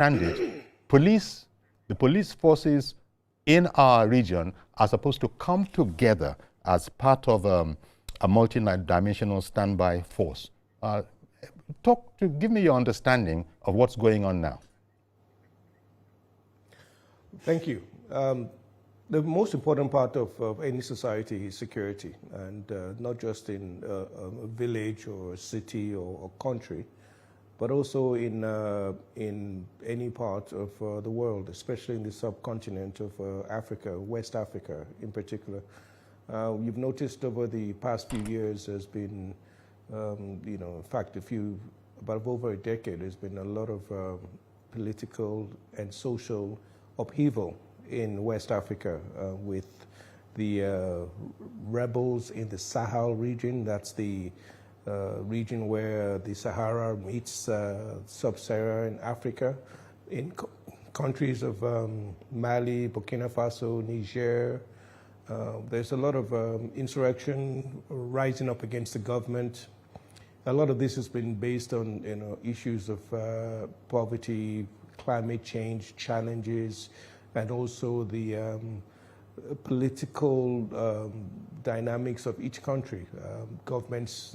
understand it, the police forces in our region are supposed to come together as part of a multi-dimensional standby force. Give me your understanding of what's going on now. Thank you. The most important part of any society is security, and not just in a village or a city or country, but also in any part of the world, especially in the subcontinent of Africa, West Africa in particular. You've noticed over the past few years there's been, in fact, about over a decade, there's been a lot of political and social upheaval in West Africa with the rebels in the Sahel region. That's the region where the Sahara meets sub-Saharan Africa, in countries of Mali, Burkina Faso, Niger. There's a lot of insurrection rising up against the government. A lot of this has been based on issues of poverty, climate change challenges, and also the political dynamics of each country. Governments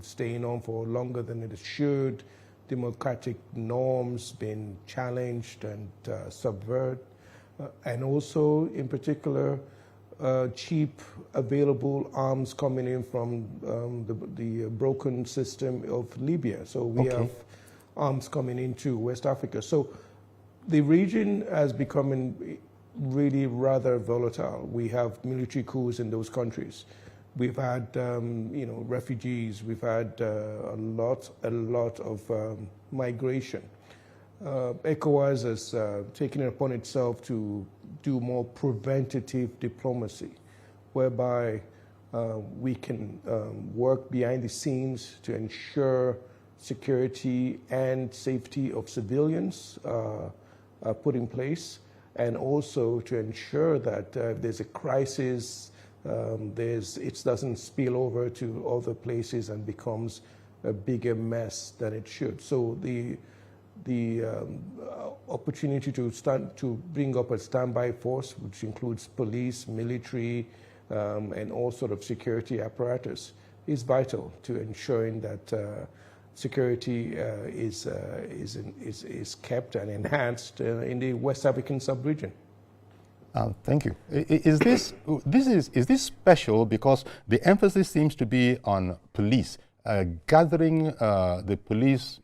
staying on for longer than it should, democratic norms being challenged and subverted, and also, in particular, cheap, available arms coming in from the broken system of Libya. So we have arms coming into West Africa. So the region has become really rather volatile. We have military coups in those countries. We've had, refugees. We've had a lot of migration. ECOWAS has taken it upon itself to do more preventative diplomacy, whereby we can work behind the scenes to ensure security and safety of civilians are put in place, and also to ensure that if there's a crisis, it doesn't spill over to other places and becomes a bigger mess than it should. So the opportunity to bring up a standby force, which includes police, military, and all sort of security apparatus, is vital to ensuring that security is kept and enhanced in the West African sub-region. Thank you. Is this special because the emphasis seems to be on police, gathering the police,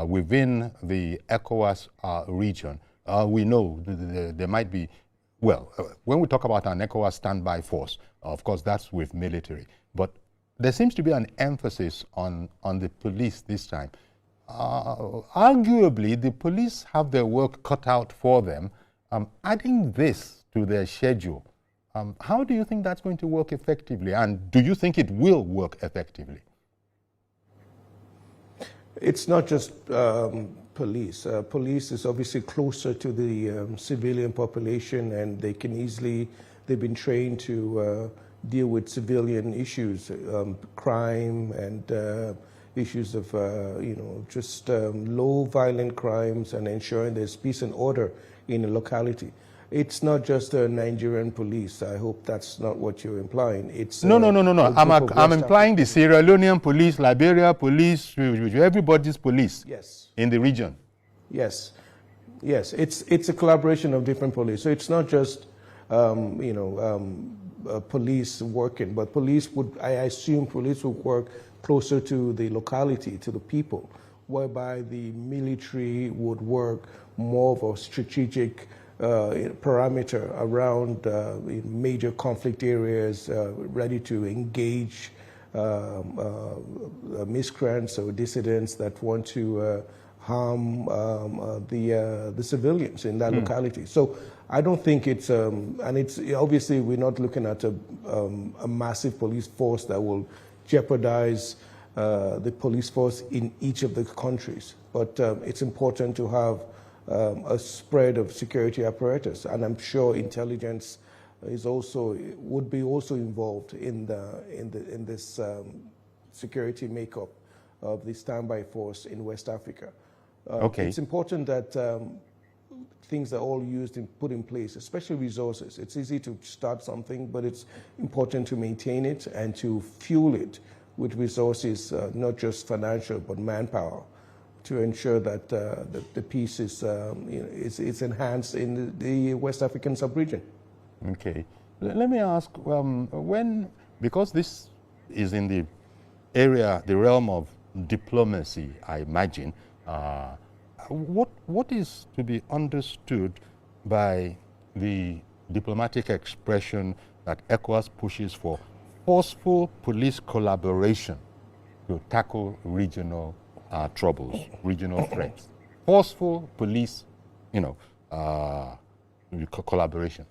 within the ECOWAS region? We know there might be, when we talk about an ECOWAS standby force, of course that's with military, but there seems to be an emphasis on the police this time. Arguably, the police have their work cut out for them. Adding this to their schedule, how do you think that's going to work effectively? And do you think it will work effectively? It's not just police. Police is obviously closer to the civilian population, and they've been trained to deal with civilian issues, crime and issues of, just low violent crimes, and ensuring there's peace and order in a locality. It's not just a Nigerian police. I hope that's not what you're implying. It's no. I'm implying the Sierra Leonean police, Liberia police, everybody's police. Yes. In the region. Yes. It's a collaboration of different police. So it's not just police working, but I assume police would work closer to the locality, to the people, whereby the military would work more of a strategic parameter around major conflict areas, ready to engage miscreants or dissidents that want to harm the civilians in that locality. So I don't think it's, and it's obviously we're not looking at a massive police force that will jeopardize the police force in each of the countries. But it's important to have a spread of security apparatus, and I'm sure intelligence would be also involved in this security makeup of the standby force in West Africa. Okay. It's important that things are all used and put in place, especially resources. It's easy to start something, but it's important to maintain it and to fuel it with resources, not just financial, but manpower, to ensure that the peace is, is enhanced in the West African sub-region. Okay. Let me ask, because this is in the area, the realm of diplomacy, I imagine, what is to be understood by the diplomatic expression that ECOWAS pushes for forceful police collaboration to tackle regional troubles, regional threats? Forceful police, collaboration.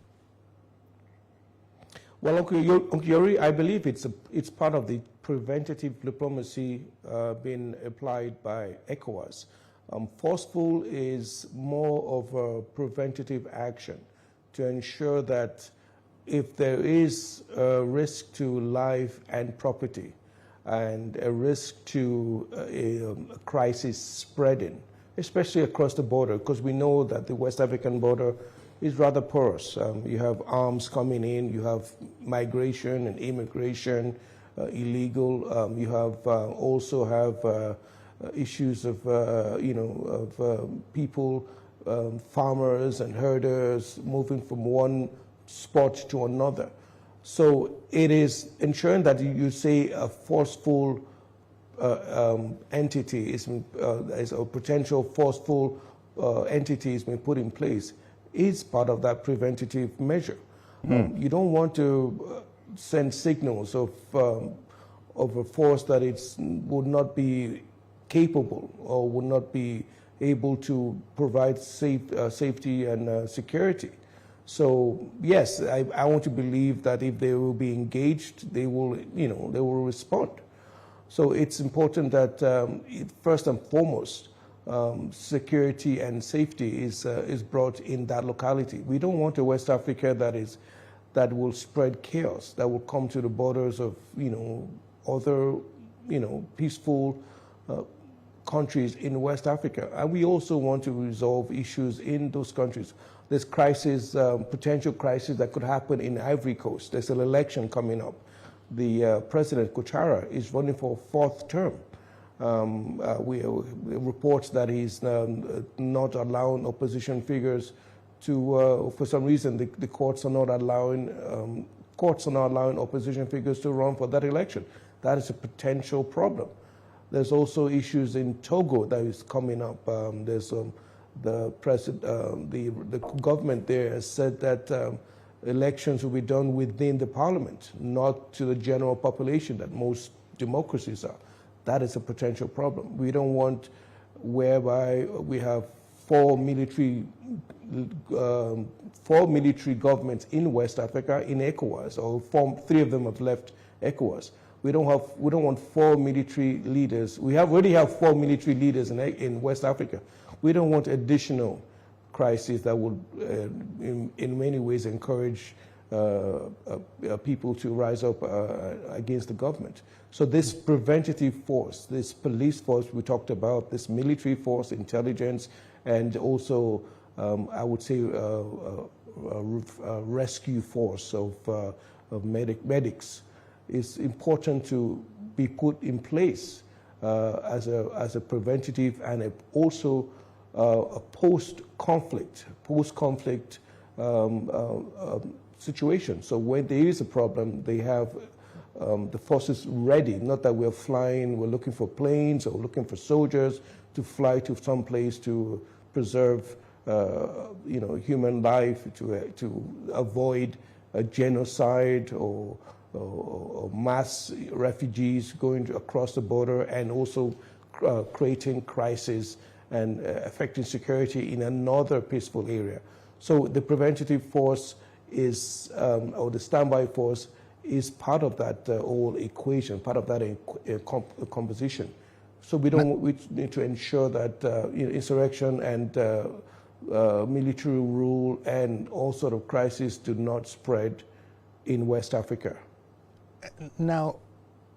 Well, Uncle Yori, I believe it's part of the preventative diplomacy being applied by ECOWAS. Forceful is more of a preventative action to ensure that if there is a risk to life and property and a risk to a crisis spreading, especially across the border, because we know that the West African border is rather porous. You have arms coming in, you have migration and immigration, illegal. You have also have issues of people, farmers and herders moving from one spot to another. So it is ensuring that you say a forceful entity is a potential forceful entity has been put in place is part of that preventative measure. You don't want to send signals of a force that would not be capable or would not be able to provide safety and security. So yes, I want to believe that if they will be engaged, they will respond. So it's important that first and foremost, security and safety is brought in that locality. We don't want a West Africa that will spread chaos, that will come to the borders of other peaceful countries in West Africa. And we also want to resolve issues in those countries. There's potential crisis that could happen in Ivory Coast. There's an election coming up. The President Ouattara is running for a fourth term. Reports that he's not allowing opposition figures to, for some reason, the courts are not allowing opposition figures to run for that election. That is a potential problem. There's also issues in Togo that is coming up. There's the government there has said that elections will be done within the parliament, not to the general population that most democracies are. That is a potential problem. We don't want whereby we have four military governments in West Africa in ECOWAS, or three of them have left ECOWAS. We don't want four military leaders. We already have four military leaders in West Africa. We don't want additional crises that would, in many ways, encourage people to rise up against the government. So this preventative force, this police force we talked about, this military force, intelligence, and also, I would say, a rescue force of medics is important to be put in place as a preventative and also a post-conflict situation. So when there is a problem, they have the forces ready. Not that we're looking for planes or looking for soldiers to fly to some place to preserve, human life, to avoid a genocide or mass refugees going across the border, and also creating crisis and affecting security in another peaceful area. So the preventative force is, or the standby force, is part of that whole equation, part of that composition. So we need to ensure that insurrection and military rule and all sort of crises do not spread in West Africa. Now,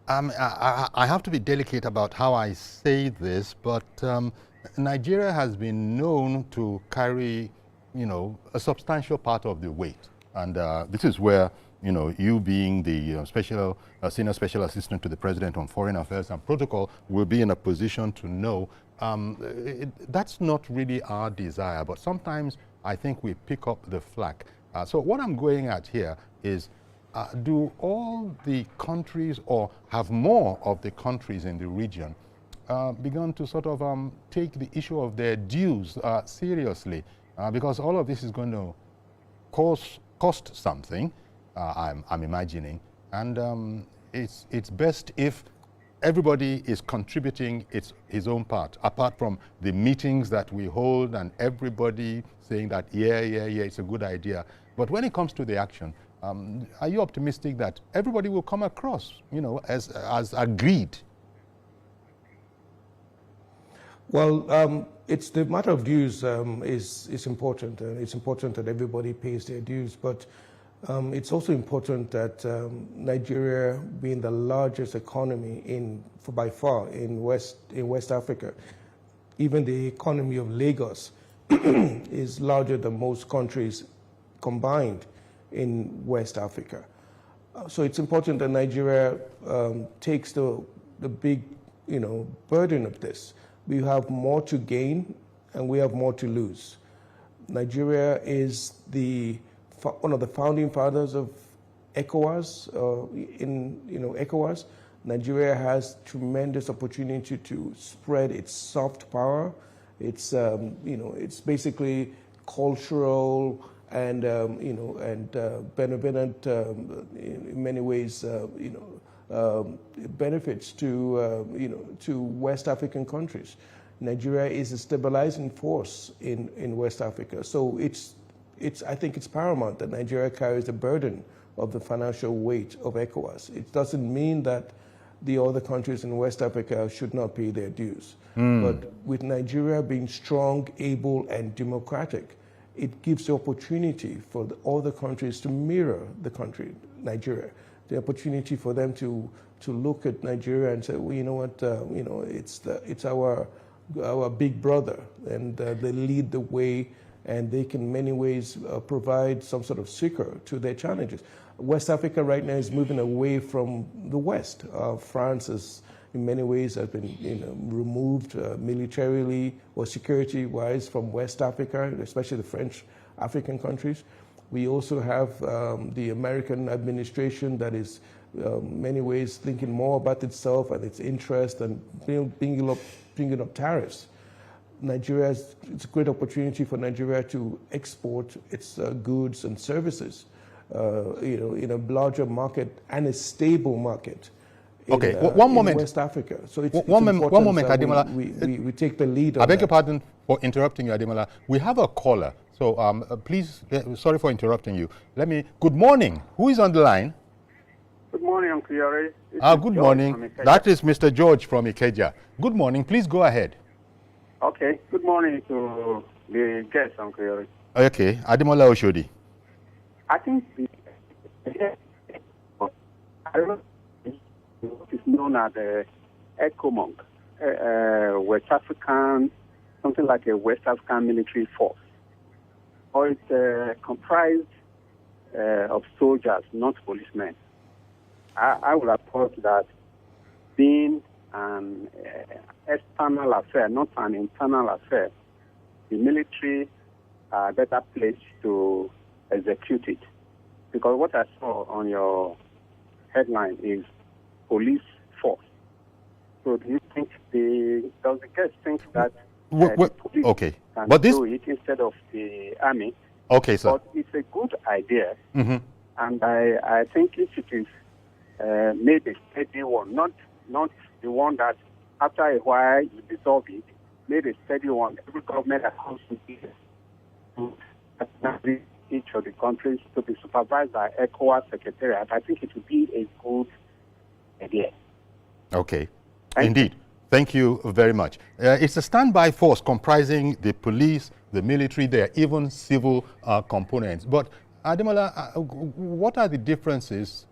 I have to be delicate about how I say this, but Nigeria has been known to carry, a substantial part of the weight. And this is where, you being the senior special assistant to the president on foreign affairs and protocol will be in a position to know that's not really our desire, but sometimes I think we pick up the slack. So what I'm going at here is, do all the countries, or have more of the countries in the region, begun to sort of take the issue of their dues seriously? Because all of this is going to cost something, I'm imagining, and it's best if everybody is contributing his own part, apart from the meetings that we hold and everybody saying that, yeah, it's a good idea. But when it comes to the action, are you optimistic that everybody will come across, as agreed? Well, it's the matter of dues is important. It's important that everybody pays their dues, but it's also important that Nigeria, being the largest economy by far in West Africa, even the economy of Lagos is larger than most countries combined in West Africa. So it's important that Nigeria takes the big, burden of this. We have more to gain and we have more to lose. Nigeria is one of the founding fathers of ECOWAS. ECOWAS, Nigeria has tremendous opportunity to spread its soft power. It's it's basically cultural and benevolent in many ways. Benefits to West African countries. Nigeria is a stabilizing force in West Africa. So I think it's paramount that Nigeria carries the burden of the financial weight of ECOWAS. It doesn't mean that the other countries in West Africa should not pay their dues. But with Nigeria being strong, able, and democratic, it gives the opportunity for the other countries to mirror the country, Nigeria. The opportunity for them to look at Nigeria and say, well, you know what, it's our big brother, and they lead the way, and they can in many ways provide some sort of succor to their challenges. West Africa right now is moving away from the West. France is, in many ways, has been removed militarily or security-wise from West Africa, especially the French African countries. We also have the American administration that is in many ways thinking more about itself and its interest and bringing up tariffs. It's a great opportunity for Nigeria to export its goods and services in a larger market and a stable market. Okay, one moment. In West Africa. So it's one moment, Ademola. We take the lead on I beg your pardon for interrupting you, Ademola. We have a caller. So please, sorry for interrupting you. Good morning. Who is on the line? Good morning, Uncle Yori. Good morning. That is Mr. George from Ikeja. Good morning. Please go ahead. Okay. Good morning to the guest, Uncle Yori. Okay. Ademola Oshodi. I think I don't know what is known as the ECOMOG, West African, something like a West African military force. Or it's comprised of soldiers, not policemen. I would have thought that being an external affair, not an internal affair, the military are better placed to execute it. Because what I saw on your headline is police force. So do you think does the guest think that the police can do it instead of the army? Okay, sir. But it's a good idea, and I think if it is made a steady one, not the one that after a while you dissolve it, made a steady one. Every government that comes to each of the countries to be supervised by ECOWAS Secretariat, I think it would be a good idea. Okay, indeed. Thank you very much. It's a standby force comprising the police, the military, there are even civil components. But Ademola, what are the differences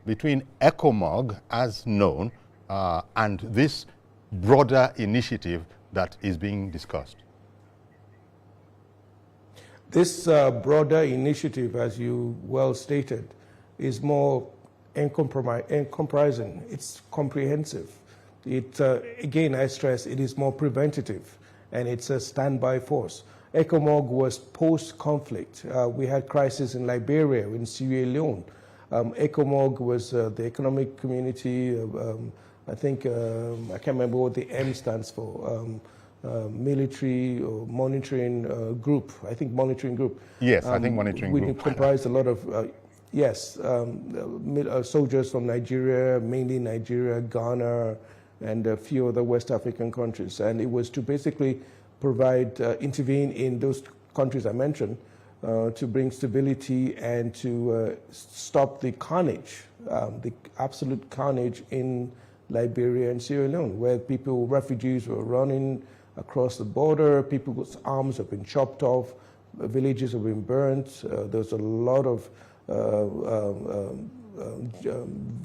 between ECOMOG as known and this broader initiative that is being discussed? This broader initiative, as you well stated, is more encompassing. It's comprehensive. It, again, I stress, it is more preventative, and it's a standby force. ECOMOG was post-conflict. We had crisis in Liberia, in Sierra Leone. ECOMOG was the Economic Community, I think, I can't remember what the M stands for, military or monitoring group, I think monitoring group. Yes, I think monitoring group. We comprised a lot of, yes, soldiers from Nigeria, mainly Nigeria, Ghana, and a few other West African countries. And it was to basically provide, intervene in those countries I mentioned, to bring stability and to stop the carnage, the absolute carnage in Liberia and Sierra Leone, where people, refugees were running across the border, people's arms have been chopped off, villages have been burnt, there's a lot of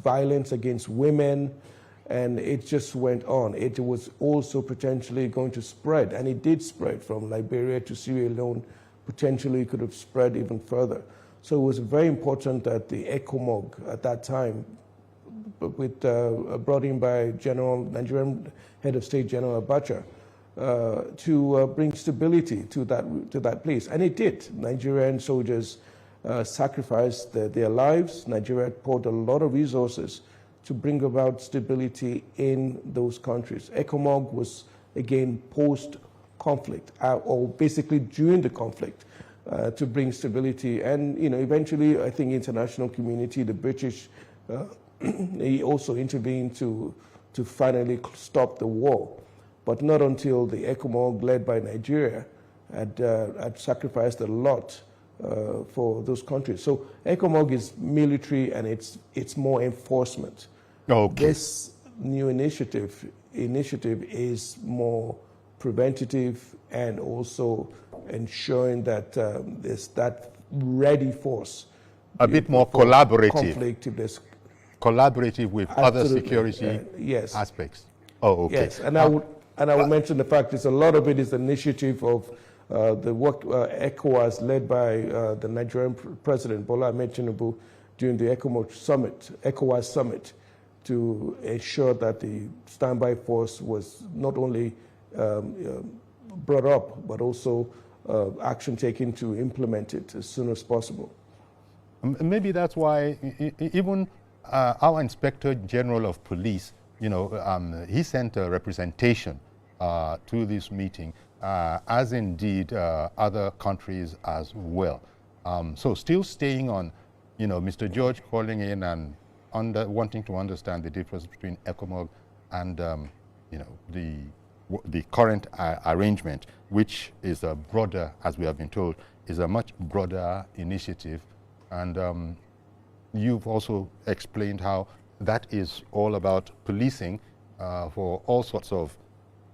violence against women, and it just went on. It was also potentially going to spread, and it did spread from Liberia to Sierra Leone, potentially could have spread even further. So it was very important that the ECOMOG at that time, with, brought in by Nigerian Head of State General Abacha, to bring stability to that place. And it did. Nigerian soldiers sacrificed their lives. Nigeria poured a lot of resources to bring about stability in those countries. ECOMOG was, again, post-conflict, or basically during the conflict, to bring stability. And, you know, eventually, I think international community, the British, they also intervened to finally stop the war. But not until the ECOMOG, led by Nigeria, had sacrificed a lot for those countries. So ECOMOG is military, and it's more enforcement. Okay. This new initiative is more preventative and also ensuring that there's that ready force. A bit more collaborative. Conflict, if there's collaborative with other security yes. aspects. Oh, okay. Yes, and I would mention the fact that a lot of it is the initiative of the work ECOWAS, led by the Nigerian President Bola Ahmed Tinubu during the ECOWAS summit, to ensure that the standby force was not only brought up, but also action taken to implement it as soon as possible. Maybe that's why even our Inspector General of Police, you know, he sent a representation to this meeting, as indeed other countries as well. So still staying on, you know, Mr. George calling in and wanting to understand the difference between ECOMOG and, you know, the current arrangement, which is a broader, as we have been told, is a much broader initiative. And you've also explained how that is all about policing for all sorts of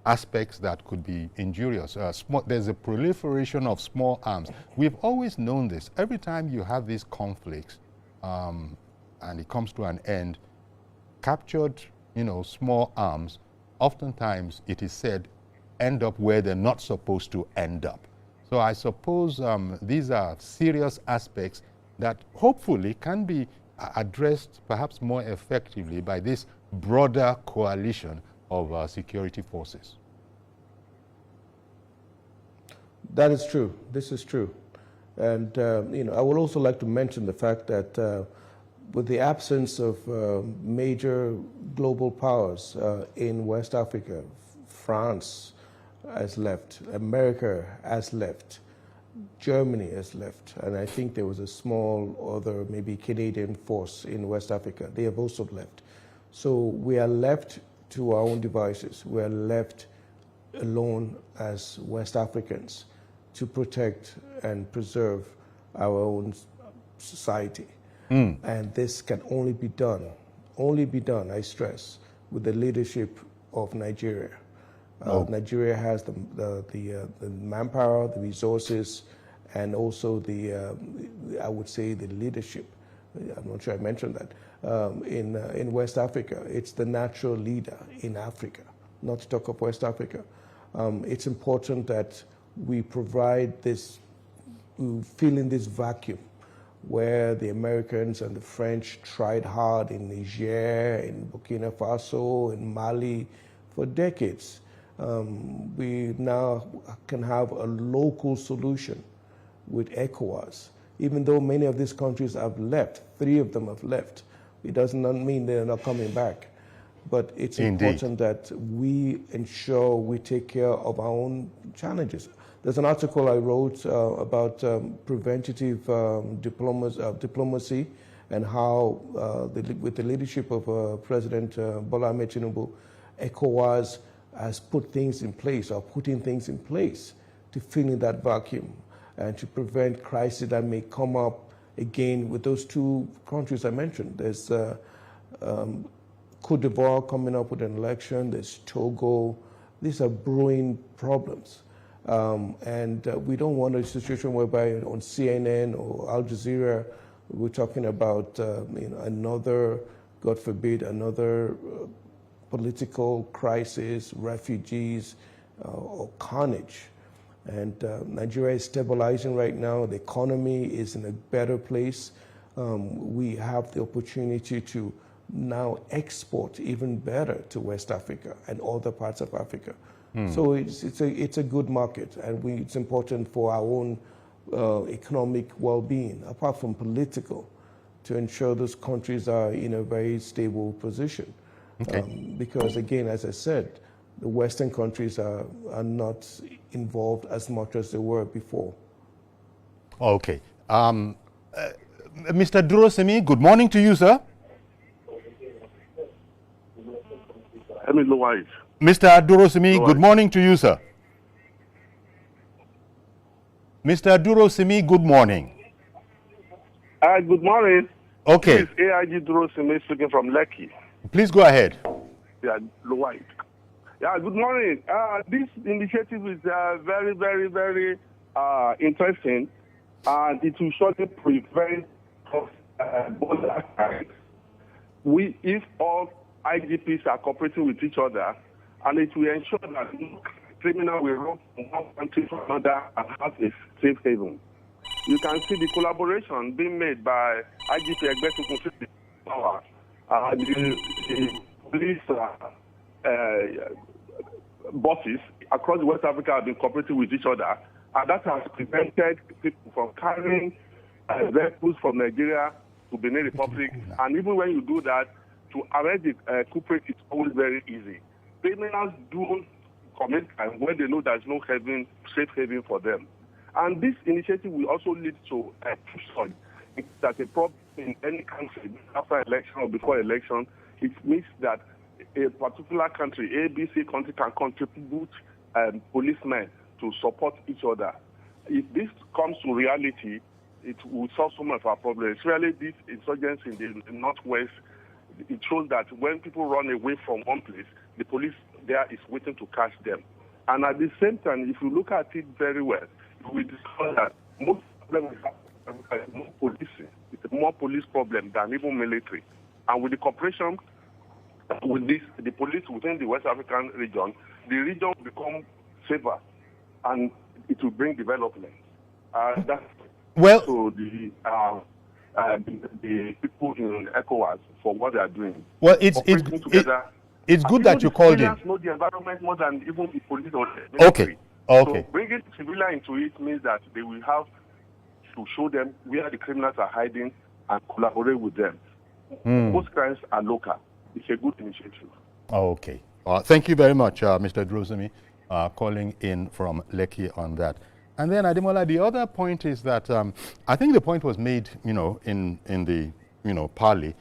aspects that could be injurious. There's a proliferation of small arms. We've always known this. Every time you have these conflicts and it comes to an end, captured, you know, small arms, oftentimes it is said, end up where they're not supposed to end up. So I suppose these are serious aspects that hopefully can be addressed perhaps more effectively by this broader coalition of security forces. That is true. This is true. And, you know, I would also like to mention the fact that with the absence of major global powers in West Africa, France has left, America has left, Germany has left, and I think there was a small other, maybe Canadian force in West Africa. They have also left. So we are left to our own devices. We are left alone as West Africans to protect and preserve our own society. And this can only be done, I stress, with the leadership of Nigeria. Nigeria has the manpower, the resources, and also I would say the leadership. I'm not sure I mentioned that. In West Africa, it's the natural leader in Africa, not to talk of West Africa. It's important that we provide this, we fill in this vacuum where the Americans and the French tried hard in Niger, in Burkina Faso, in Mali for decades. We now can have a local solution with ECOWAS. Even though many of these countries have left, 3 of them have left, it does not mean they're not coming back. But it's important that we ensure we take care of our own challenges. There's an article I wrote about preventative diplomacy and how, with the leadership of President Bola Ahmed Tinubu, ECOWAS has put things in place, or putting things in place to fill in that vacuum and to prevent crises that may come up again with those 2 countries I mentioned. There's Cote d'Ivoire coming up with an election, there's Togo. These are brewing problems. And we don't want a situation whereby on CNN or Al Jazeera, we're talking about another, God forbid, another political crisis, refugees, or carnage. And Nigeria is stabilizing right now. The economy is in a better place. We have the opportunity to now export even better to West Africa and other parts of Africa. So it's a good market, and it's important for our own economic well-being, apart from political, to ensure those countries are in a very stable position. Okay. Because again, as I said, the Western countries are not involved as much as they were before. Okay. Mr. Durosimi, good morning to you, sir. Mr. Durosimi, good morning to you, sir. Mr. Durosimi, good morning. Good morning. Okay. This is AIG Durosimi speaking from Lekki. Please go ahead. Yeah, White. Yeah, good morning. This initiative is very, very, very interesting, and it will surely prevent border crimes. If all IGPs are cooperating with each other, and it will ensure that no criminal will run from one country to another and have a safe haven. You can see the collaboration being made by IGP Egbetukun Power, the police bosses across West Africa have been cooperating with each other, and that has prevented people from carrying vehicles from Nigeria to Benin Republic. And even when you do that, to arrest the culprit is always very easy. Criminals do commit crime when they know there's no safe haven for them. And this initiative will also lead to a push that a problem in any country after election or before election. It means that a particular country, ABC country, can contribute policemen to support each other. If this comes to reality, it will solve some of our problems. Especially this insurgency in the Northwest, it shows that when people run away from one place, the police there is waiting to catch them. And at the same time, if you look at it very well, you will discover that most problems is more policing. It's a more police problem than even military. And with the cooperation with this, the police within the West African region, the region will become safer, and it will bring development. That's well, so the people in ECOWAS for what they are doing. Well, it's good that you called in. Know the environment more than even the police or the military. Okay. So bringing civilians into it means that they will have to show them where the criminals are hiding and collaborate with them. Most crimes are local. It's a good initiative. Okay. Thank you very much, Mr. Durosimi, calling in from Lekki on that. And then, Ademola, the other point is that I think the point was made, in the parley,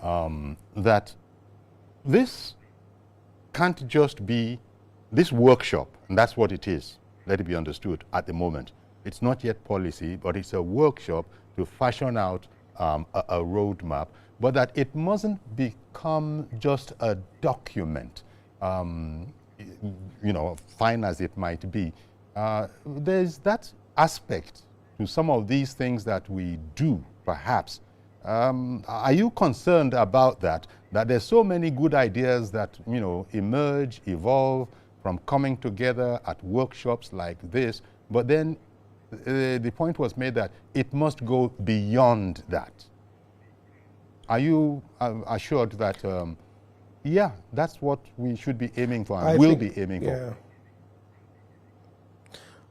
that this can't just be this workshop, and that's what it is. Let it be understood at the moment. It's not yet policy, but it's a workshop to fashion out a roadmap, but that it mustn't become just a document, fine as it might be. There's that aspect to some of these things that we do, perhaps. Are you concerned about that? That there's so many good ideas that, emerge, evolve from coming together at workshops like this, but then the point was made that it must go beyond that. Are you assured that, yeah, that's what we should be aiming for and will be aiming for?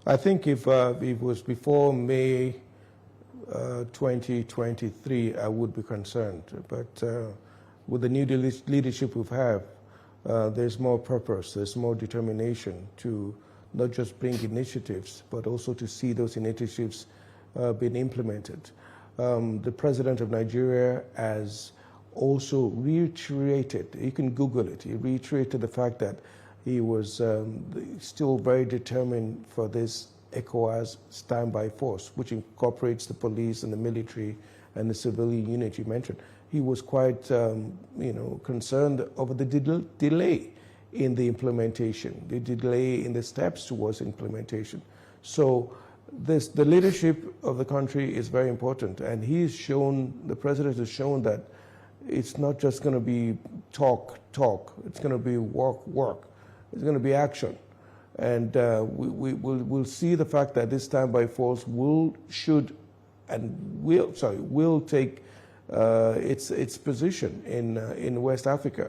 I think if it was before May 2023, I would be concerned. But with the new leadership we have, there's more purpose, there's more determination to not just bring initiatives, but also to see those initiatives being implemented. The president of Nigeria has also reiterated, you can Google it, he reiterated the fact that he was still very determined for this ECOWAS standby force, which incorporates the police and the military and the civilian unit you mentioned. He was quite concerned over the delay in the implementation, the delay in the steps towards implementation. So the leadership of the country is very important, and the president has shown that it's not just going to be talk, it's going to be work, it's going to be action. And we'll see the fact that this standby force will take its position in West Africa.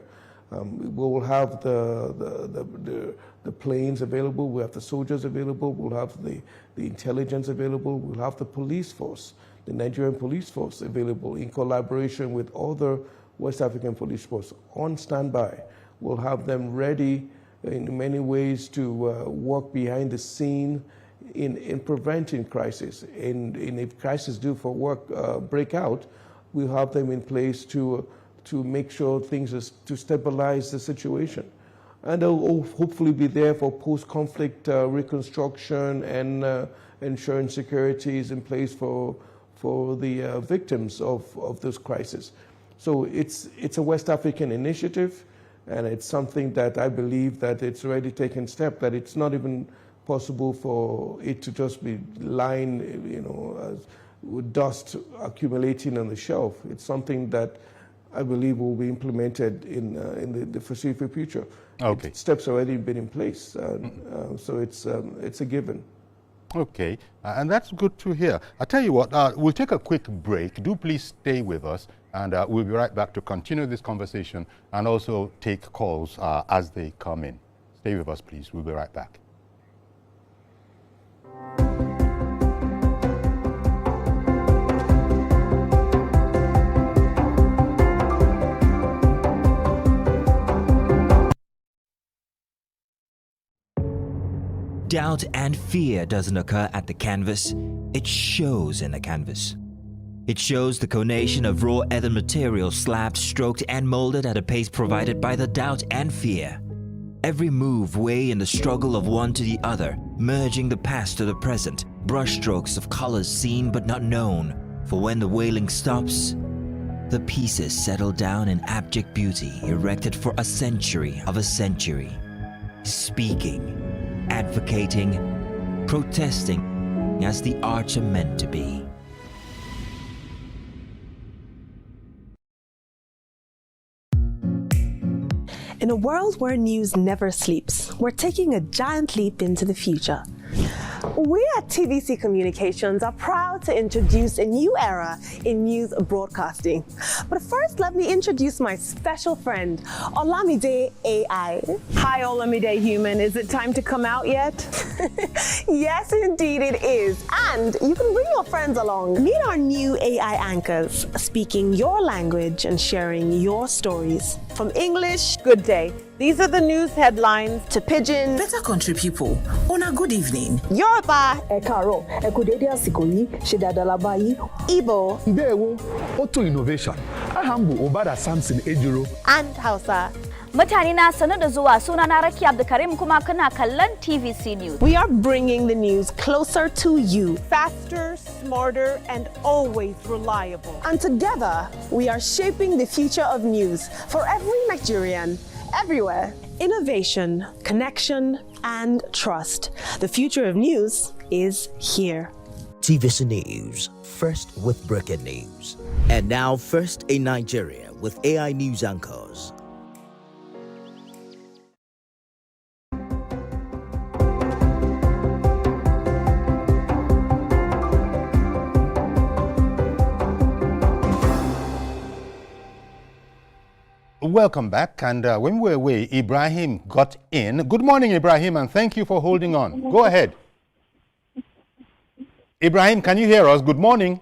We will have the planes available, we'll have the soldiers available, we'll have the intelligence available, we'll have the police force, the Nigerian police force available in collaboration with other West African police force on standby. We'll have them ready in many ways to work behind the scene in preventing crisis. And if crisis do break out, we'll have them in place to make sure to stabilize the situation. And they'll hopefully be there for post-conflict reconstruction and ensuring security is in place for the victims of this crisis. So it's a West African initiative, and it's something that I believe that it's already taken step, that it's not even possible for it to just be lying, with dust accumulating on the shelf. It's something that I believe will be implemented in the foreseeable future. Okay. Steps already been in place, so it's a given. Okay, and that's good to hear. I'll tell you what, we'll take a quick break. Do please stay with us, and we'll be right back to continue this conversation and also take calls as they come in. Stay with us, please. We'll be right back. Doubt and fear doesn't occur at the canvas, it shows in the canvas. It shows the conation of raw earthen material slabbed, stroked and molded at a pace provided by the doubt and fear. Every move way in the struggle of one to the other, merging the past to the present, brushstrokes of colors seen but not known. For when the wailing stops, the pieces settle down in abject beauty erected for a century of a century. Speaking, advocating, protesting as the arts are meant to be. In a world where news never sleeps, we're taking a giant leap into the future. We at TVC Communications are proud to introduce a new era in news broadcasting. But first, let me introduce my special friend, Olamide AI. Hi, Olamide Human. Is it time to come out yet? Yes, indeed it is. And you can bring your friends along. Meet our new AI anchors, speaking your language and sharing your stories. From English, good day. These are the news headlines, to Pidgin, better country people, on a good evening. Yoruba, Ekaro, Ekodede Asikoyi, Shedadalabayi, Igbo, Ndewo, Auto Innovation, Ahambu Obada Samson Ejiro, and Hausa. Mutane na sanar da zuwa, sunana Rakia Abdulkarim kuma kana kallon TVC News. We are bringing the news closer to you. Faster, smarter, and always reliable. And together, we are shaping the future of news for every Nigerian, everywhere. Innovation, connection, and trust. The future of news is here. TVC News, first with breaking news. And now first in Nigeria with AI news anchors. Welcome back. And when we were away, Ibrahim got in. Good morning, Ibrahim, and thank you for holding on. Go ahead. Ibrahim, can you hear us? Good morning.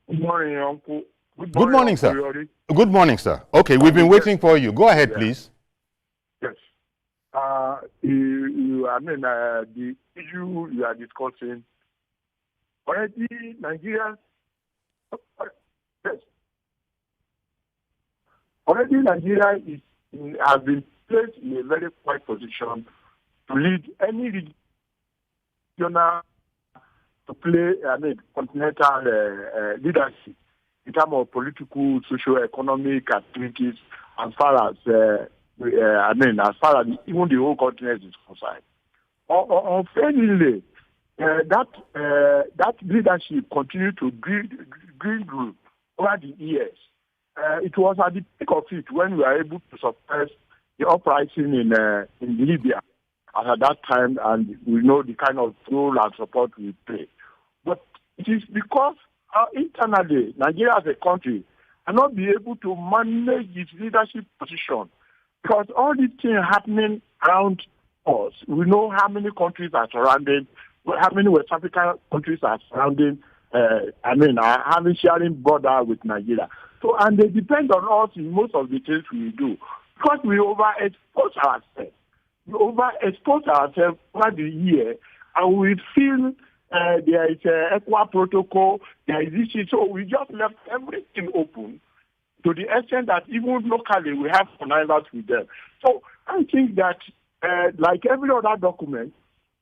Good morning, Uncle. Good morning, sir. Good morning, sir. Okay, we've been waiting for you. Go ahead, please. Yes. The issue you are discussing, already Nigeria, yes. Already Nigeria has been placed in a very quiet position to lead any regional, to play, continental leadership in terms of political, socio-economic activities, as far as as far as even the whole continent is concerned. Unfailingly, that leadership continued to grow over the years. It was at the peak of it when we were able to suppress the uprising in Libya at that time, and we know the kind of role and support we play. But it is because internally, Nigeria as a country cannot be able to manage its leadership position, because all these things happening around us, we know how many countries are surrounding, how many West African countries are surrounding, having sharing border with Nigeria. So, and they depend on us in most of the things we do, because we overexpose ourselves. We overexpose ourselves over the year, and we feel there is an ECOWAS protocol, there is this, so we just left everything open to the extent that even locally we have connivance with them. So I think that, like every other document,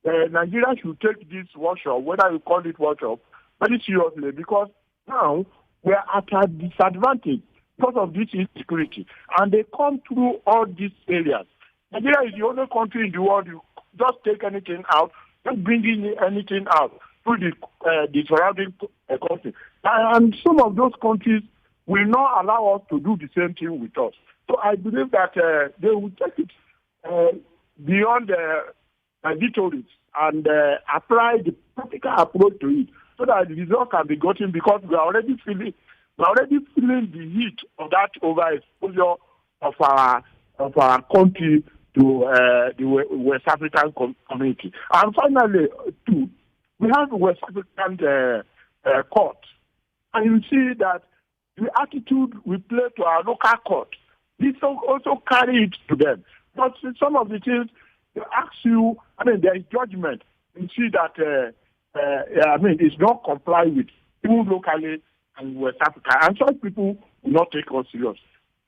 Nigeria should take this workshop, whether you call it workshop, very seriously, because now we are at a disadvantage because of this insecurity, and they come through all these areas. Nigeria is the only country in the world you just take anything out, just bring in anything out through the surrounding country. And some of those countries will not allow us to do the same thing with us. So I believe that they will take it beyond the victories and apply the practical approach to it, so that the result can be gotten, because we are already feeling the heat of that overexposure of our country to the West African community. And finally, too, we have the West African court, and you see that the attitude we play to our local court, this also carry it to them. But some of the things they ask you, there is judgment. You see that it's not complied with, even locally and West Africa, and such people will not take us serious.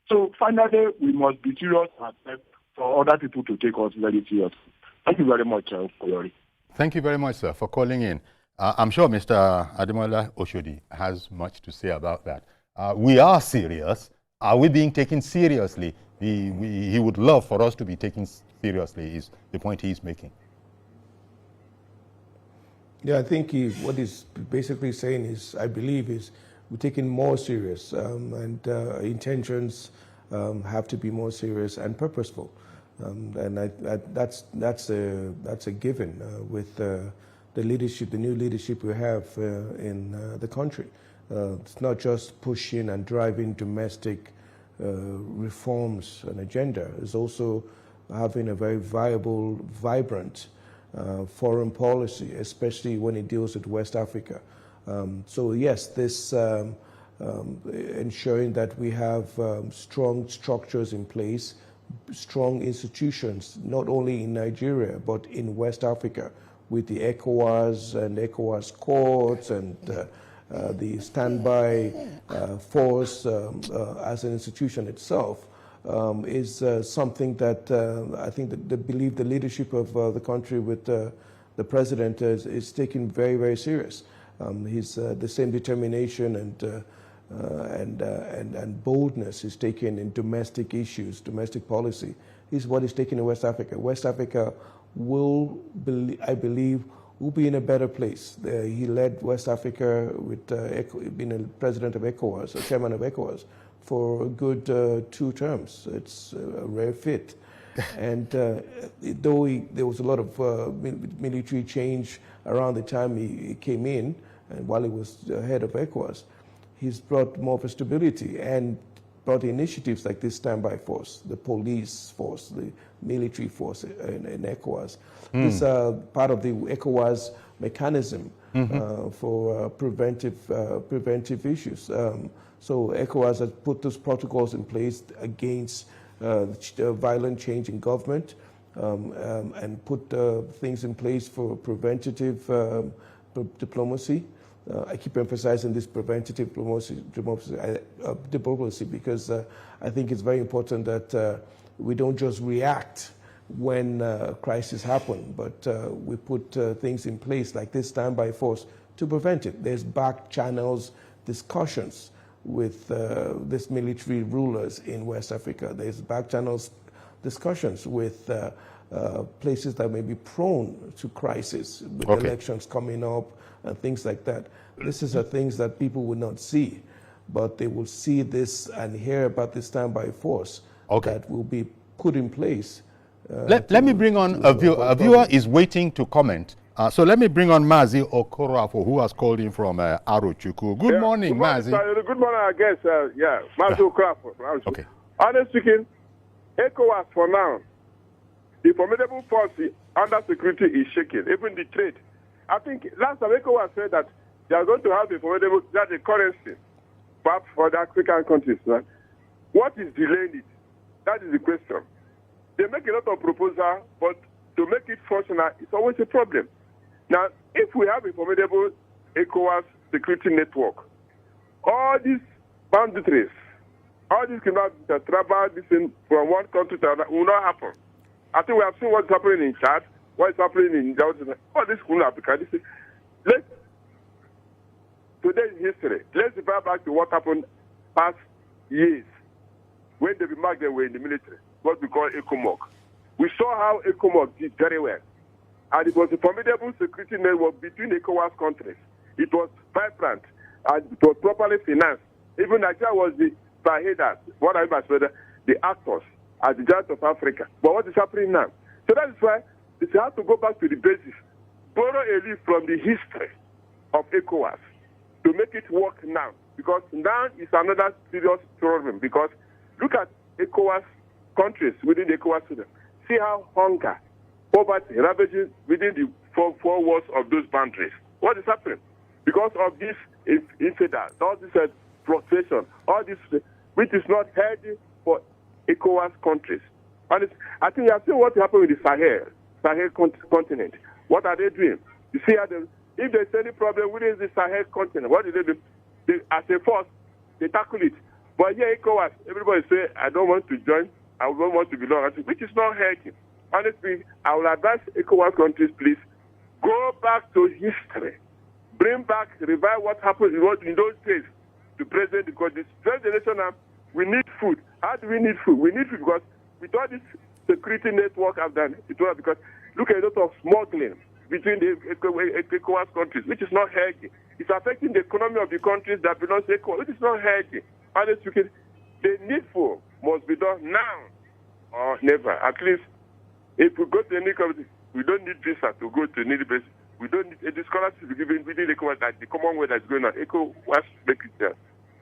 So finally, we must be serious ourselves for other people to take us very seriously. Thank you very much, Koyori. Thank you very much, sir, for calling in. I'm sure Mr. Ademola Oshodi has much to say about that. We are serious. Are we being taken seriously? He would love for us to be taken seriously, is the point he's making. Yeah, I think what he's basically saying is, I believe, is we're taking more serious, and intentions have to be more serious and purposeful, and that's a given with the leadership, the new leadership we have in the country. It's not just pushing and driving domestic reforms and agenda. It's also having a very viable, vibrant foreign policy, especially when it deals with West Africa. So yes, this ensuring that we have strong structures in place, strong institutions, not only in Nigeria, but in West Africa, with the ECOWAS and ECOWAS courts and the standby force as an institution itself, is something that I think that they believe the leadership of the country with the president is taken very, very serious. He's the same determination and boldness is taken in domestic issues, domestic policy, is what is taken in West Africa. West Africa will, I believe, will be in a better place. He led West Africa with being a president of ECOWAS, a chairman of ECOWAS, for a good 2 terms. It's a rare fit. And though there was a lot of military change around the time he came in, and while he was head of ECOWAS, he's brought more of a stability and brought initiatives like this standby force, the police force, the military force in ECOWAS. These are part of the ECOWAS mechanism for preventive issues. So ECOWAS has put those protocols in place against violent change in government and put things in place for preventative diplomacy. I keep emphasizing this preventative diplomacy because I think it's very important that we don't just react when crises happen, but we put things in place like this standby force to prevent it. There's back channels discussions with these military rulers in West Africa. There's back channels discussions with places that may be prone to crisis, with elections coming up and things like that. These are things that people will not see, but they will see this and hear about this standby force that will be put in place. Let me bring on a viewer. A viewer is waiting to comment. So let me bring on Mazi Okorafo, who has called in from Arochukwu. Good morning, Mazi. Good morning, I guess. Mazi Okorafo. Okay. Honestly speaking, ECOWAS for now, the formidable force under security is shaking, even the trade. I think last time ECOWAS said that they are going to have a formidable, that's a currency, perhaps for the African countries. Right? What is delaying it? That is the question. They make a lot of proposals, but to make it functional, it's always a problem. Now, if we have a formidable ECOWAS security network, all these boundaries, all these criminals that travel from one country to another will not happen. I think we have seen what's happening in Chad, what's happening in all these criminal Africa. Today's history, let's refer back to what happened past years when David Magden were in the military, what we call ECOMOG. We saw how ECOMOG did very well. And it was a formidable security network between ECOWAS countries. It was vibrant and it was properly financed. Even Nigeria was the Saheda, what I mean by the actors at the Giant of Africa. But what is happening now? So that is why it has to go back to the basis, borrow a leaf from the history of ECOWAS to make it work now. Because now is another serious problem. Because look at ECOWAS countries within the ECOWAS system. See how hunger, poverty, ravages within the four walls of those boundaries. What is happening? Because of this incident, all this frustration, all this, which is not healthy for ECOWAS countries. And I think you have seen what happened with the Sahel continent. What are they doing? You see how if there's any problem within the Sahel continent, what do? They, as a force, they tackle it. But here ECOWAS, everybody say, I don't want to join, I don't want to belong, which is not healthy. Honestly, I will advise ECOWAS countries, please, go back to history. Bring back, revive what happened in those days to present, because this first generation now, we need food. How do we need food? We need food because with all this security network I've done, it was because look at a lot of smuggling between the ECOWAS countries, which is not healthy. It's affecting the economy of the countries that belong to ECOWAS, which is not healthy. Honestly, the needful must be done now or never. At least, if we go to any country, we don't need visa to go to any place. We don't need a scholarship to be given within ECOWAS that the Commonwealth that's going on. ECOWAS make it there.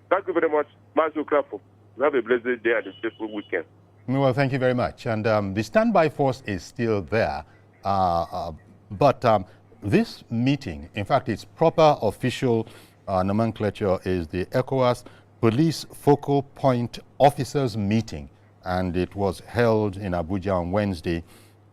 Thank you very much, Master Krafo. Have a blessed day and a safe weekend. Well, thank you very much. And the standby force is still there. But this meeting, in fact, its proper official nomenclature is the ECOWAS Police Focal Point Officers Meeting. And it was held in Abuja on Wednesday,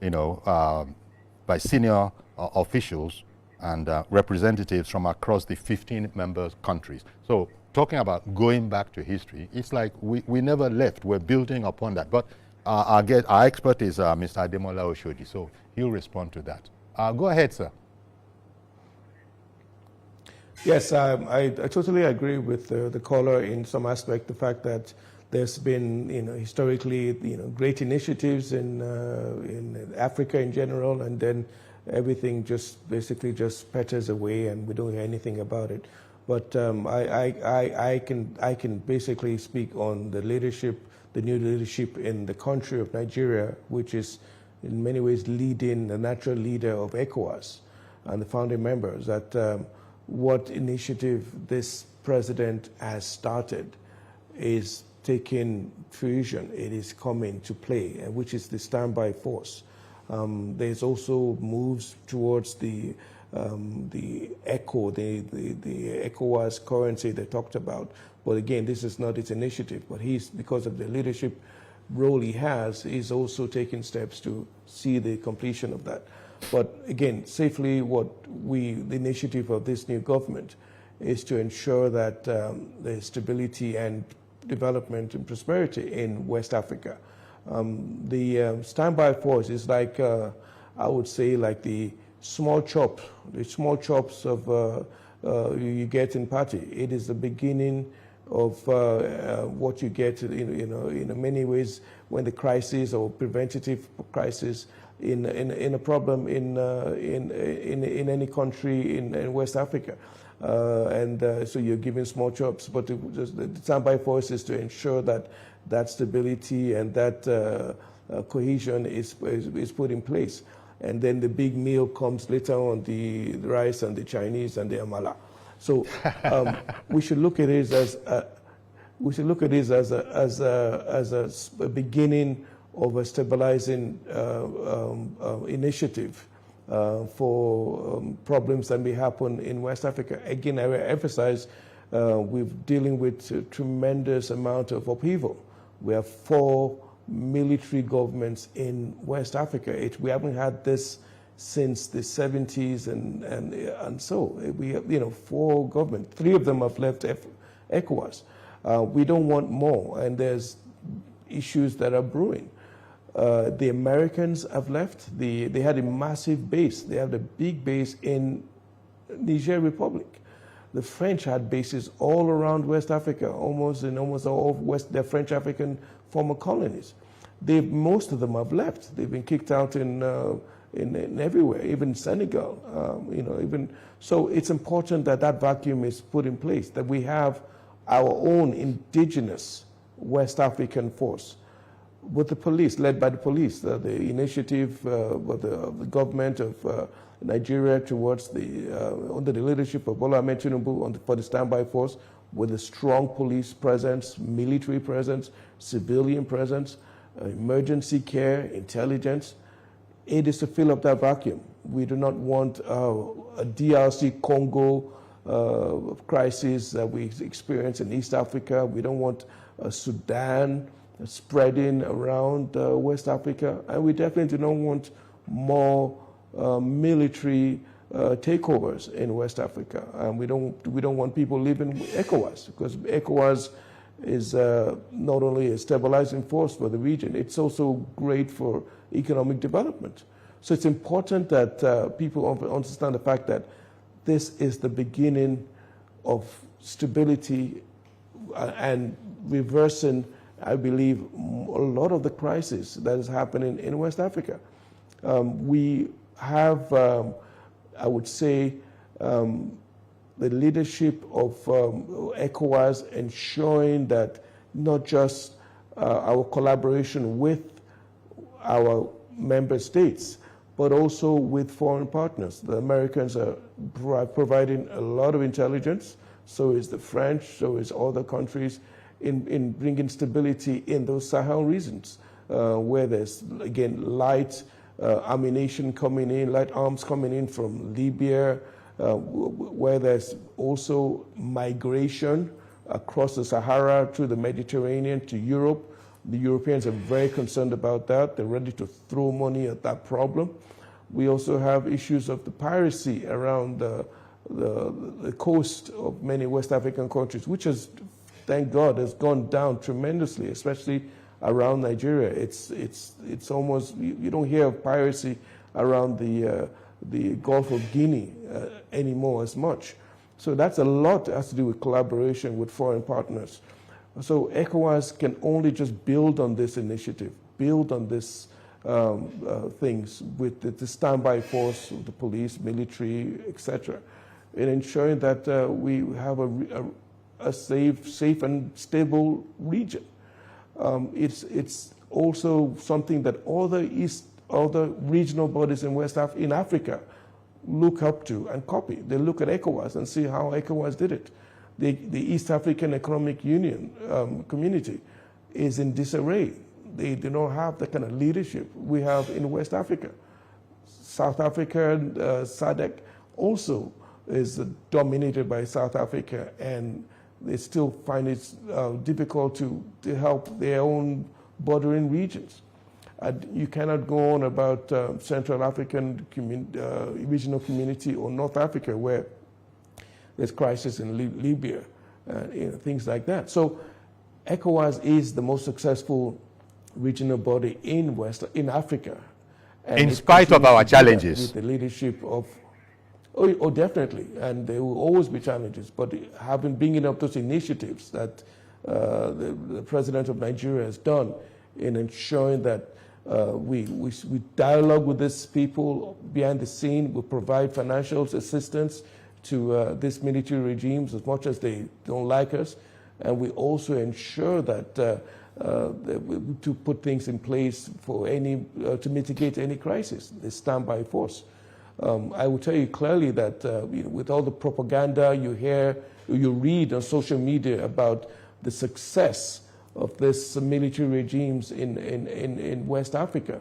by senior officials and representatives from across the 15 member countries. So talking about going back to history, it's like we never left. We're building upon that. But our expert is Mr. Ademola Oshodi, so he'll respond to that. Go ahead, sir. Yes, I totally agree with the caller in some aspect. The fact that there's been, historically, great initiatives in Africa in general, and then everything basically just petters away, and we don't hear anything about it. But I can basically speak on the leadership the new leadership in the country of Nigeria, which is in many ways leading, the natural leader of ECOWAS and the founding members, that what initiative this president has started is taking fruition. It is coming to play, which is the standby force. There's also moves towards the ECO, the ECOWAS currency they talked about. But again, this is not its initiative. But he's, because of the leadership role he has, he's also taking steps to see the completion of that. But again, safely, the initiative of this new government is to ensure that there's stability and development and prosperity in West Africa. The standby force is like, I would say, like the small chops of you get in party. It is the beginning of what you get, in many ways, when the crisis or preventative crisis in a problem in any country in West Africa. So you're giving small chops, but the standby force is to ensure that that stability and that cohesion is put in place. And then the big meal comes later on, the rice and the Chinese and the amala. So we should look at it as a beginning of a stabilizing initiative for problems that may happen in West Africa. Again, I emphasize we're dealing with a tremendous amount of upheaval. We have 4 military governments in West Africa. We haven't had this since the 70s, and so we have 4 governments. 3 of them have left ECOWAS. We don't want more, and there's issues that are brewing. The Americans have left. They had a massive base. They have a big base in Niger Republic. The French had bases all around West Africa, almost all of their French African former colonies. Most of them have left. They've been kicked out in everywhere, even Senegal. So it's important that that vacuum is put in place, that we have our own indigenous West African force with the police, led by the police, the initiative with the government of Nigeria towards under the leadership of Bola Ahmed Tinubu for the standby force, with a strong police presence, military presence, civilian presence, emergency care, intelligence. It is to fill up that vacuum. We do not want a DRC Congo crisis that we experience in East Africa. We don't want Sudan spreading around West Africa, and we definitely do not want more military takeovers in West Africa. And we don't want people leaving ECOWAS, because ECOWAS is not only a stabilizing force for the region, it's also great for economic development. So it's important that people understand the fact that this is the beginning of stability and reversing, I believe, a lot of the crisis that is happening in West Africa. We have, I would say, the leadership of ECOWAS ensuring that not just our collaboration with our member states, but also with foreign partners. The Americans are providing a lot of intelligence, so is the French, so is other countries, in bringing stability in those Sahel regions, where there's, again, light ammunition coming in, light arms coming in from Libya, where there's also migration across the Sahara to the Mediterranean to Europe. The Europeans are very concerned about that. They're ready to throw money at that problem. We also have issues of the piracy around the coast of many West African countries, which has, thank God, has gone down tremendously, especially around Nigeria. It's almost, you don't hear of piracy around the Gulf of Guinea anymore as much. So that's a lot that has to do with collaboration with foreign partners. So ECOWAS can only just build on this initiative, build on this things with the standby force of the police, military, etc., in ensuring that we have a safe and stable region. it's also something that other regional bodies in Africa look up to and copy. They look at ECOWAS and see how ECOWAS did it. The East African Economic Union community is in disarray. They do not have the kind of leadership we have in West Africa. South Africa, SADC also is dominated by South Africa, and they still find it difficult to help their own bordering regions. You cannot go on about Central African regional community or North Africa, where there's crisis in Libya, things like that. So ECOWAS is the most successful regional body in Africa. And in spite of our challenges. With the leadership of, definitely, and there will always be challenges, but bringing up those initiatives that the President of Nigeria has done in ensuring that we dialogue with these people behind the scene, we provide financial assistance to these military regimes as much as they don't like us, and we also ensure that to put things in place for to mitigate any crisis, the standby force. I will tell you clearly that with all the propaganda you read on social media about the success of these military regimes in West Africa,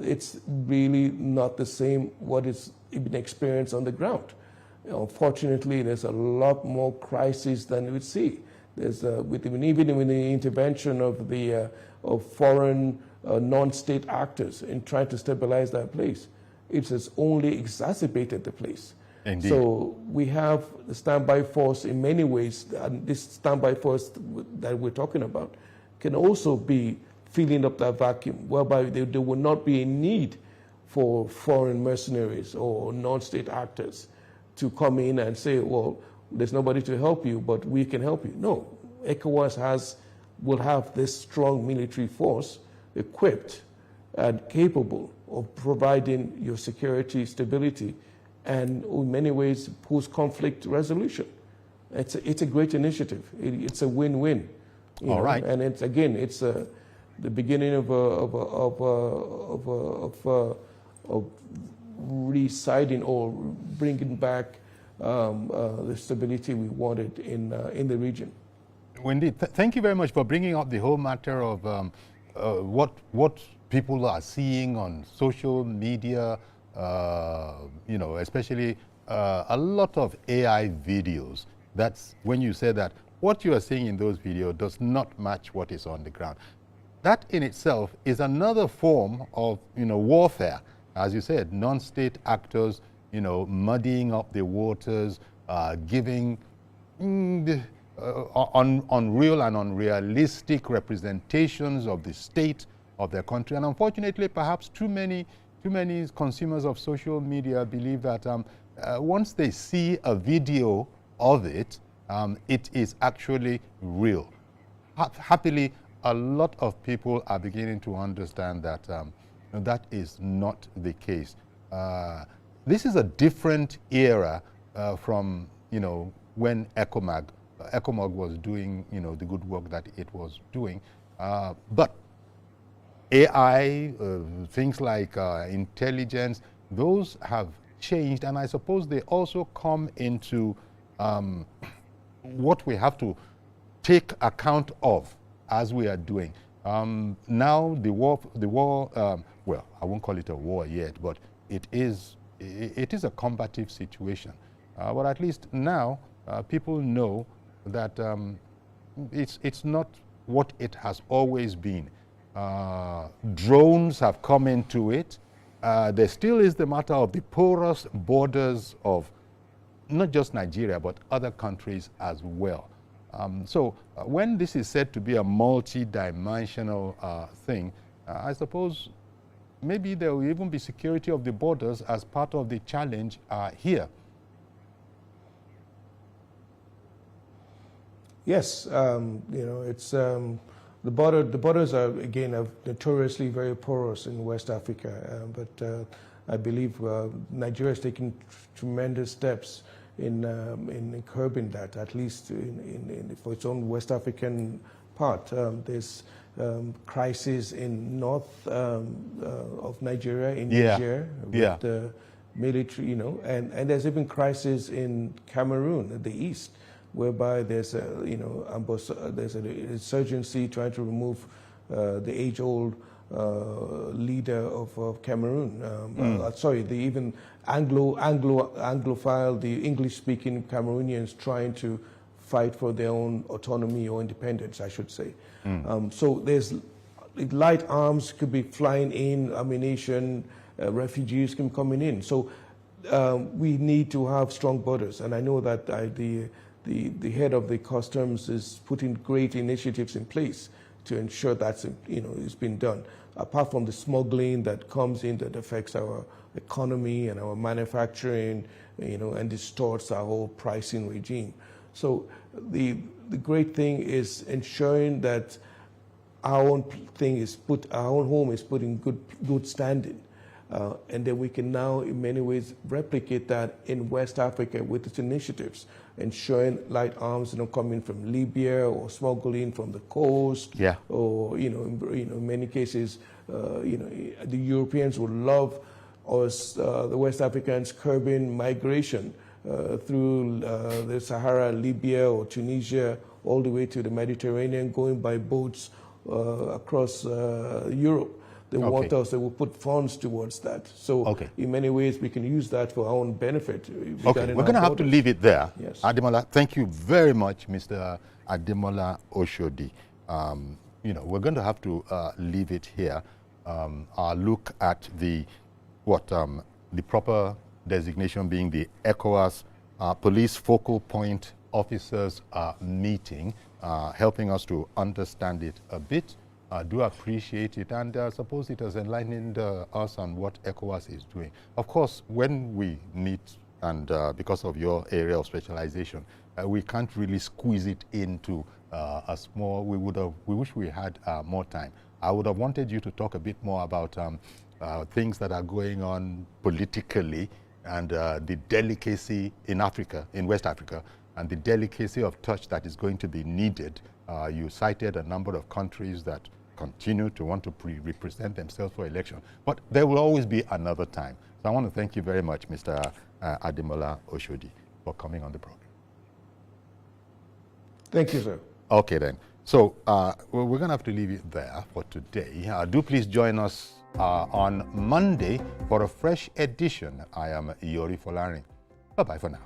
it's really not the same what is been experienced on the ground. Unfortunately, there's a lot more crisis than we would see. There's even with the intervention of foreign non-state actors in trying to stabilize that place, it has only exacerbated the place. Indeed. So we have the standby force in many ways, and this standby force that we're talking about can also be filling up that vacuum, whereby there will not be a need for foreign mercenaries or non-state actors to come in and say, well, there's nobody to help you, but we can help you. No, ECOWAS will have this strong military force equipped and capable of providing your security, stability, and in many ways post-conflict resolution. It's a great initiative. It's a win-win. All right. And it's the beginning of residing or bringing back the stability we wanted in the region. Indeed. Thank you very much for bringing up the whole matter of what people are seeing on social media, especially a lot of AI videos. That's when you say that what you are seeing in those videos does not match what is on the ground. That in itself is another form of, warfare. As you said, non-state actors, muddying up the waters, giving unreal and unrealistic representations of the state of their country. And unfortunately, perhaps too many consumers of social media believe that once they see a video of it, it is actually real. Happily, a lot of people are beginning to understand that that is not the case. This is a different era from when ECOMOG was doing the good work that it was doing, but AI, things like intelligence, those have changed, and I suppose they also come into what we have to take account of as we are doing. Now the war, well, I won't call it a war yet, but it is a combative situation. But at least now people know that it's not what it has always been. Drones have come into it. There still is the matter of the porous borders of not just Nigeria, but other countries as well. So when this is said to be a multi-dimensional thing, I suppose maybe there will even be security of the borders as part of the challenge here. Yes, it's the borders are again notoriously very porous in West Africa, but I believe Nigeria is taking tremendous steps in curbing that, at least for its own West African part. There's crisis in north of Nigeria, in Niger, with the military, and there's even crisis in Cameroon, at the east, whereby there's there's an insurgency trying to remove the age-old leader of Cameroon. The even Anglophile, the English-speaking Cameroonians trying to fight for their own autonomy or independence, I should say. So there's light arms could be flying in, ammunition, refugees can be coming in. So we need to have strong borders, and I know that the head of the customs is putting great initiatives in place to ensure that's it's been done. Apart from the smuggling that comes in that affects our economy and our manufacturing, and distorts our whole pricing regime. So the great thing is ensuring that our own home is put in good standing, and then we can now in many ways replicate that in West Africa with its initiatives, ensuring light arms coming from Libya or smuggling from the coast, or in many cases the Europeans would love us, the West Africans, curbing migration through the Sahara, Libya or Tunisia, all the way to the Mediterranean, going by boats across Europe. They want us, they will put funds towards that. So in many ways, we can use that for our own benefit. We're going to have to leave it there. Yes. Ademola, thank you very much, Mr. Ademola Oshodi. We're going to have to leave it here. Our look at the proper designation being the ECOWAS Police Focal Point Officers meeting, helping us to understand it a bit. I do appreciate it, and I suppose it has enlightened us on what ECOWAS is doing. Of course, when we meet, and because of your area of specialization, we can't really squeeze it into a small. We wish we had more time. I would have wanted you to talk a bit more about things that are going on politically, and the delicacy in Africa, in West Africa, and the delicacy of touch that is going to be needed. You cited a number of countries that continue to want to represent themselves for election, but there will always be another time. So I want to thank you very much, Mr. Ademola Oshodi, for coming on the program. Thank you, sir. Okay, then. So we're going to have to leave it there for today. Do please join us on Monday for a fresh edition. I am Yori Folari. Bye-bye for now.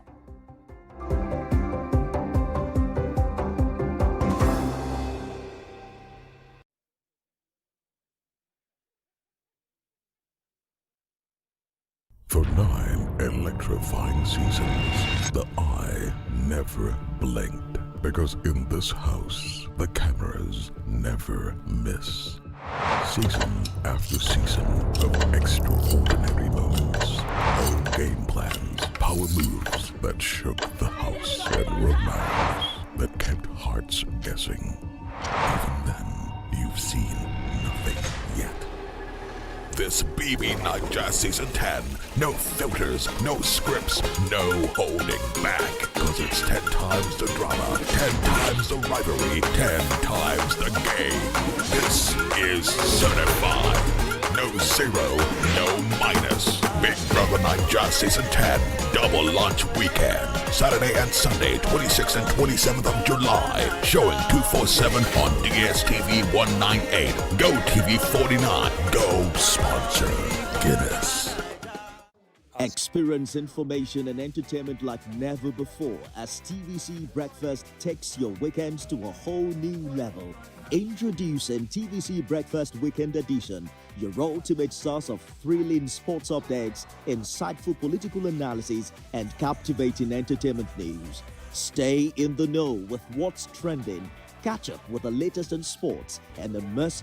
For 9 electrifying seasons, the eye never blinked. Because in this house, the cameras never miss. Season after season of extraordinary moments. Bold game plans, power moves that shook the house, and romance that kept hearts guessing. Even then, you've seen nothing yet. This BB Niger Season 10. No filters, no scripts, no holding back. Cause it's 10 times the drama, 10 times the rivalry, 10 times the game. This is certified. No zero, no minus. Big Brother Niger Season 10. Double launch weekend. Saturday and Sunday, 26th and 27th of July. Showing 247 on DSTV 198. Go TV 49. Go sponsor Guinness. Experience information and entertainment like never before as TVC Breakfast takes your weekends to a whole new level. Introducing TVC Breakfast Weekend Edition, your ultimate source of thrilling sports updates, insightful political analysis, and captivating entertainment news. Stay in the know with what's trending, catch up with the latest in sports, and immerse